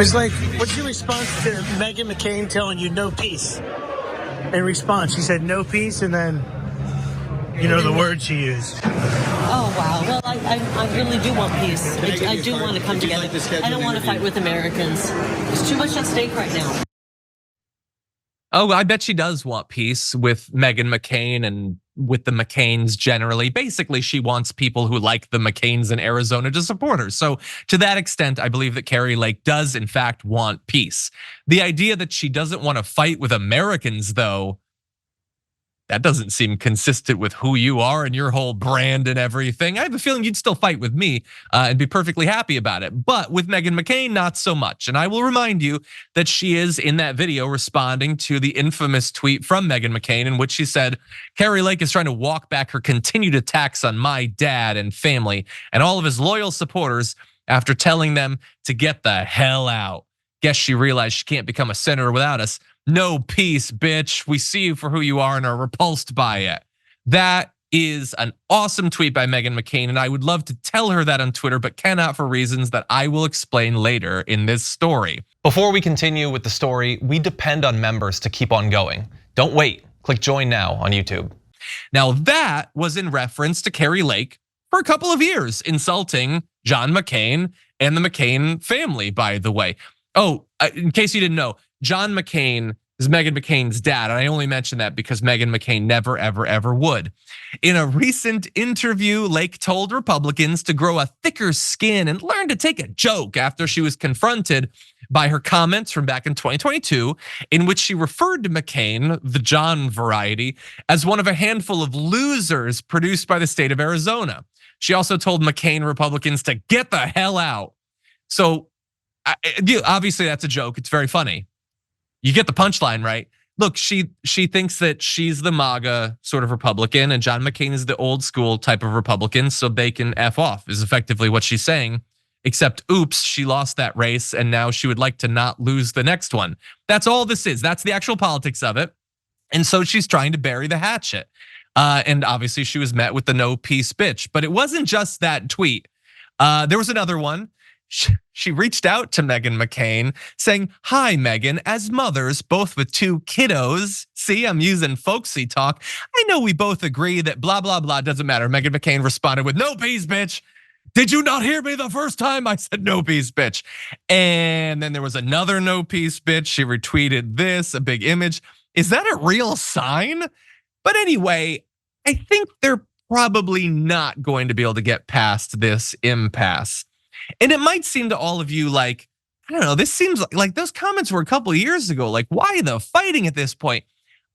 It's like, what's your response to Meghan McCain telling you no peace? In response, she said no peace, and then, you know, the word she used. Oh, wow. Well, I really do want peace. I do want to come together. I don't want to fight with Americans. There's too much at stake right now. Oh, I bet she does want peace with Meghan McCain and with the McCains generally. Basically, she wants people who like the McCains in Arizona to support her. So to that extent, I believe that Kari Lake does in fact want peace. The idea that she doesn't want to fight with Americans, though, that doesn't seem consistent with who you are and your whole brand and everything. I have a feeling you'd still fight with me and be perfectly happy about it. But with Meghan McCain, not so much. And I will remind you that she is in that video responding to the infamous tweet from Meghan McCain in which she said, Kari Lake is trying to walk back her continued attacks on my dad and family and all of his loyal supporters after telling them to get the hell out. Guess she realized she can't become a senator without us. No peace, bitch. We see you for who you are and are repulsed by it. That is an awesome tweet by Meghan McCain, and I would love to tell her that on Twitter, but cannot for reasons that I will explain later in this story. Before we continue with the story, we depend on members to keep on going. Don't wait. Click join now on YouTube. Now that was in reference to Kari Lake for a couple of years, insulting John McCain and the McCain family, by the way. Oh, in case you didn't know, John McCain is Meghan McCain's dad, and I only mention that because Meghan McCain never, ever, ever would. In a recent interview, Lake told Republicans to grow a thicker skin and learn to take a joke after she was confronted by her comments from back in 2022, in which she referred to McCain, the John variety, as one of a handful of losers produced by the state of Arizona. She also told McCain Republicans to get the hell out. So obviously that's a joke, it's very funny. You get the punchline, right? Look, she thinks that she's the MAGA sort of Republican and John McCain is the old school type of Republican, so they can F off is effectively what she's saying. Except, oops, she lost that race and now she would like to not lose the next one. That's all this is. That's the actual politics of it. And so she's trying to bury the hatchet. And obviously she was met with the no peace bitch. But it wasn't just that tweet. There was another one. She reached out to Meghan McCain saying, hi, Meghan, as mothers, both with two kiddos. See, I'm using folksy talk. I know we both agree that blah, blah, blah, doesn't matter. Meghan McCain responded with no peace, bitch. Did you not hear me the first time I said no peace, bitch? And then there was another no peace, bitch. She retweeted this, a big image. Is that a real sign? But anyway, I think they're probably not going to be able to get past this impasse. And it might seem to all of you like, I don't know, this seems like those comments were a couple of years ago. Like, why the fighting at this point?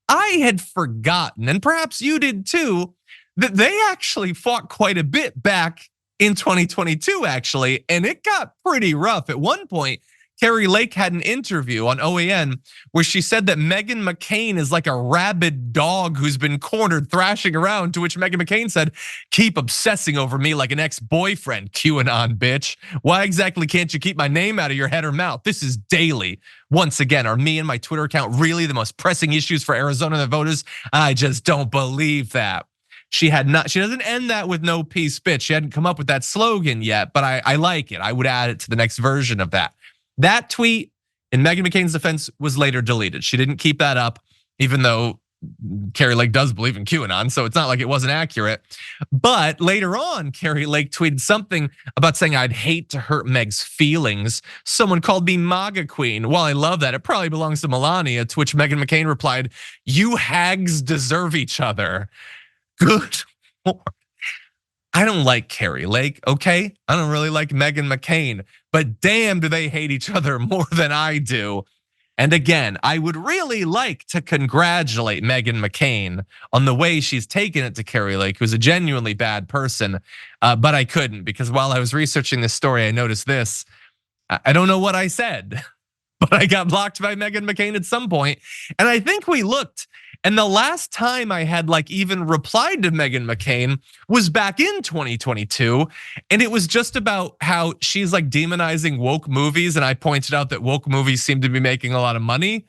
I had forgotten, and perhaps you did too, that they actually fought quite a bit back in 2022, actually. And it got pretty rough. At one point, Kari Lake had an interview on OAN where she said that Meghan McCain is like a rabid dog who's been cornered thrashing around, to which Meghan McCain said, keep obsessing over me like an ex-boyfriend, QAnon bitch. Why exactly can't you keep my name out of your head or mouth? This is daily. Once again, are me and my Twitter account really the most pressing issues for Arizona voters? I just don't believe that. She doesn't end that with no peace bitch. She hadn't come up with that slogan yet, but I like it. I would add it to the next version of that. That tweet, in Meghan McCain's defense, was later deleted. She didn't keep that up, even though Kari Lake does believe in QAnon, so it's not like it wasn't accurate. But later on, Kari Lake tweeted something about saying, I'd hate to hurt Meg's feelings. Someone called me MAGA queen. Well, I love that. It probably belongs to Melania, to which Meghan McCain replied, you hags deserve each other. Good Lord. I don't like Kari Lake, okay? I don't really like Meghan McCain, but damn do they hate each other more than I do. And again, I would really like to congratulate Meghan McCain on the way she's taken it to Kari Lake, who's a genuinely bad person, but I couldn't, because while I was researching this story, I noticed this. I don't know what I said, but I got blocked by Meghan McCain at some point. And I think we looked, and the last time I had like even replied to Meghan McCain was back in 2022. And it was just about how she's like demonizing woke movies. And I pointed out that woke movies seem to be making a lot of money.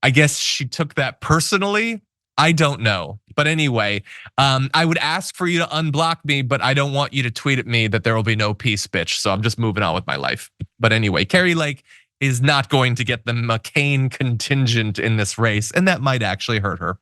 I guess she took that personally. I don't know. But anyway, I would ask for you to unblock me, but I don't want you to tweet at me that there will be no peace, bitch. So I'm just moving on with my life. But anyway, Kari Lake is not going to get the McCain contingent in this race, and that might actually hurt her.